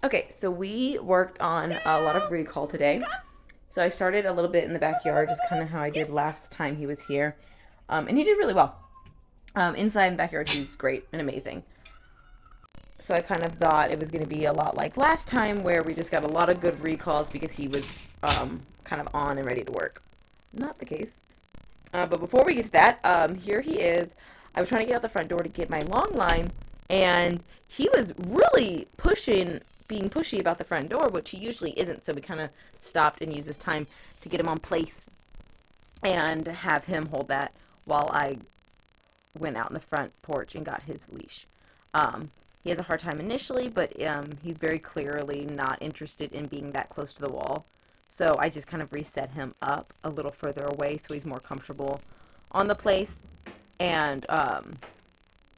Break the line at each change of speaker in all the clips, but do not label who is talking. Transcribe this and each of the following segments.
Okay, so we worked on a lot of recall today. So I started a little bit in the backyard, just kind of how I did last time he was here. And he did really well. Inside in the backyard, he's great and amazing. So I kind of thought it was going to be a lot like last time, where we just got a lot of good recalls because he was kind of on and ready to work. Not the case. But before we get to that, here he is. I was trying to get out the front door to get my long line, and he was really being pushy about the front door, which he usually isn't. So we kind of stopped and used this time to get him on place and have him hold that while I went out in the front porch and got his leash. He has a hard time initially, but he's very clearly not interested in being that close to the wall. So I just kind of reset him up a little further away so he's more comfortable on the place. And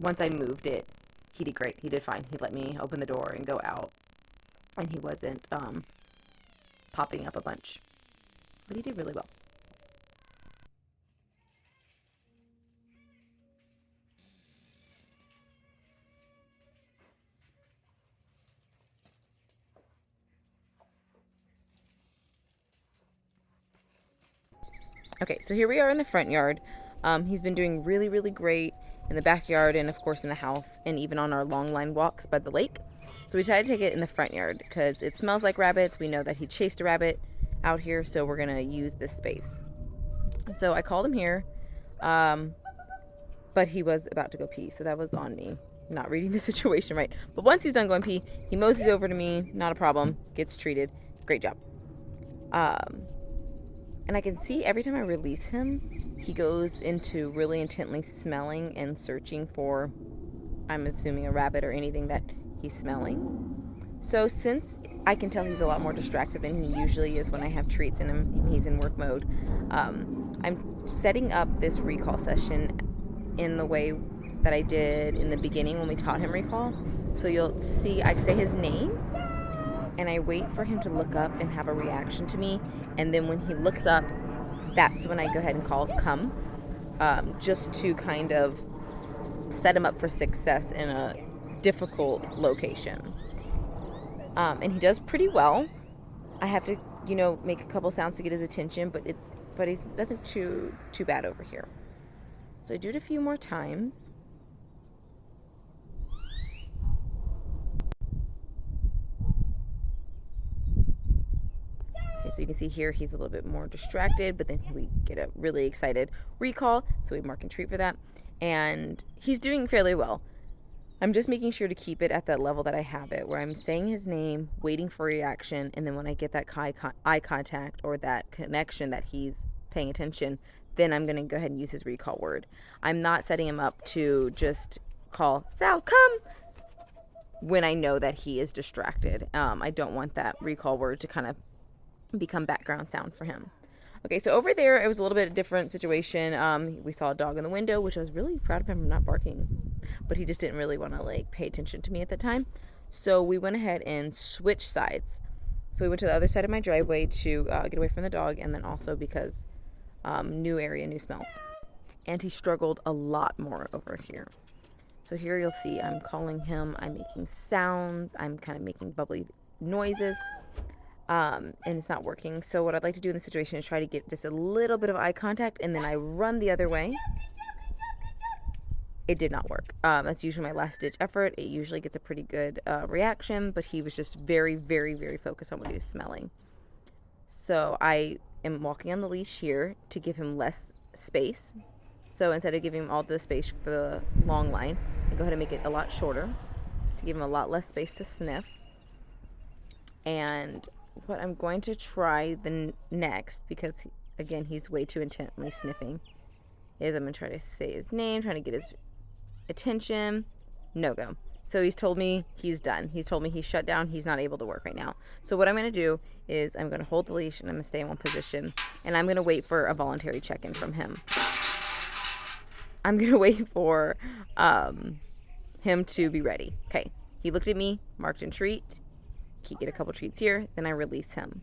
once I moved it, he did great. He did fine. He let me open the door and go out. And he wasn't popping up a bunch. But he did really well. Okay, so here we are in the front yard. He's been doing really, really great in the backyard and, of course, in the house and even on our long line walks by the lake. So we decided to take it in the front yard because it smells like rabbits. We know that he chased a rabbit out here, so we're going to use this space. So I called him here, but he was about to go pee, so that was on me, not reading the situation right. But once he's done going pee, he moseys over to me, not a problem, gets treated. Great job. And I can see every time I release him, he goes into really intently smelling and searching for, I'm assuming, a rabbit or anything that he's smelling. So since I can tell he's a lot more distracted than he usually is when I have treats in him and he's in work mode, I'm setting up this recall session in the way that I did in the beginning when we taught him recall. So you'll see I say his name, and I wait for him to look up and have a reaction to me. And then when he looks up, that's when I go ahead and call come, just to kind of set him up for success in a difficult location. And he does pretty well. I have to, make a couple sounds to get his attention, but he doesn't too bad over here. So I do it a few more times. Okay, so you can see here he's a little bit more distracted, but then we get a really excited recall, so we mark and treat for that. And he's doing fairly well. I'm just making sure to keep it at that level that I have it, where I'm saying his name, waiting for reaction, and then when I get that eye contact or that connection that he's paying attention, then I'm going to go ahead and use his recall word. I'm not setting him up to just call, Sal, come, when I know that he is distracted. I don't want that recall word to kind of become background sound for him. Okay, so over there, it was a little bit different situation. We saw a dog in the window, which I was really proud of him for not barking, but he just didn't really want to pay attention to me at the time. So we went ahead and switched sides. So we went to the other side of my driveway to get away from the dog, and then also because new area, new smells. And he struggled a lot more over here. So here you'll see I'm calling him, I'm making sounds, I'm kind of making bubbly noises. And it's not working. So what I'd like to do in this situation is try to get just a little bit of eye contact, and then I run the other way. It did not work. That's usually my last ditch effort. It usually gets a pretty good reaction, but he was just very, very, very focused on what he was smelling. So I am walking on the leash here to give him less space. So instead of giving him all the space for the long line, I go ahead and make it a lot shorter to give him a lot less space to sniff. And what I'm going to try next, because again he's way too intently sniffing, is I'm going to try to say his name, trying to get his attention. No go. So he's told me he's done. He's told me he's shut down. He's not able to work right now. So what I'm going to do is I'm going to hold the leash and I'm going to stay in one position, and I'm going to wait for a voluntary check-in from him. I'm going to wait for him to be ready. Okay. He looked at me, marked and treat. He get a couple treats here, then I release him.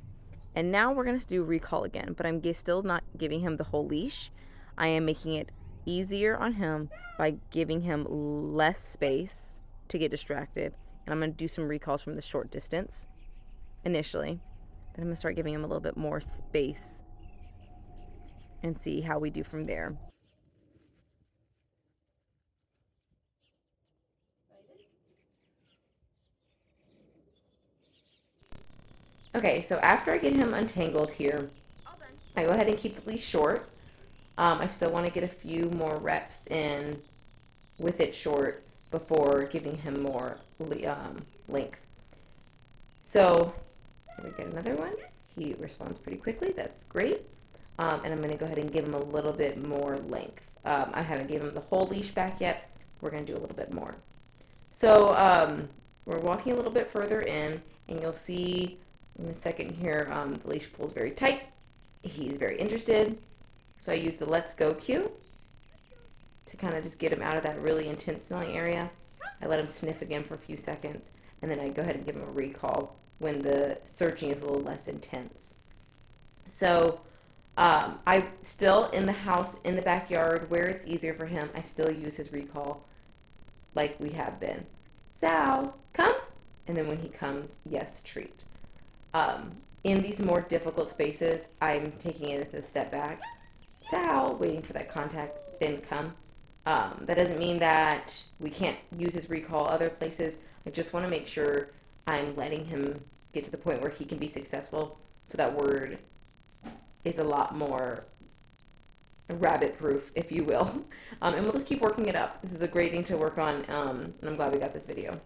And now we're going to do recall again, but I'm still not giving him the whole leash. I am making it easier on him by giving him less space to get distracted, and I'm going to do some recalls from the short distance initially. Then I'm going to start giving him a little bit more space and see how we do from there. Okay, so after I get him untangled here, I go ahead and keep the leash short. I still want to get a few more reps in with it short before giving him more length. So here we get another one. He responds pretty quickly. That's great. And I'm going to go ahead and give him a little bit more length. I haven't given him the whole leash back yet. We're going to do a little bit more. So we're walking a little bit further in, and you'll see in a second here, the leash pulls very tight. He's very interested. So I use the let's go cue to kind of just get him out of that really intense smelling area. I let him sniff again for a few seconds, and then I go ahead and give him a recall when the searching is a little less intense. So I still, in the house, in the backyard, where it's easier for him, I still use his recall like we have been. Sal, come! And then when he comes, yes, treat. In these more difficult spaces, I'm taking it a step back. Sal, waiting for that contact, then come. That doesn't mean that we can't use his recall other places. I just want to make sure I'm letting him get to the point where he can be successful, so that word is a lot more rabbit proof, if you will. And we'll just keep working it up. This is a great thing to work on, and I'm glad we got this video.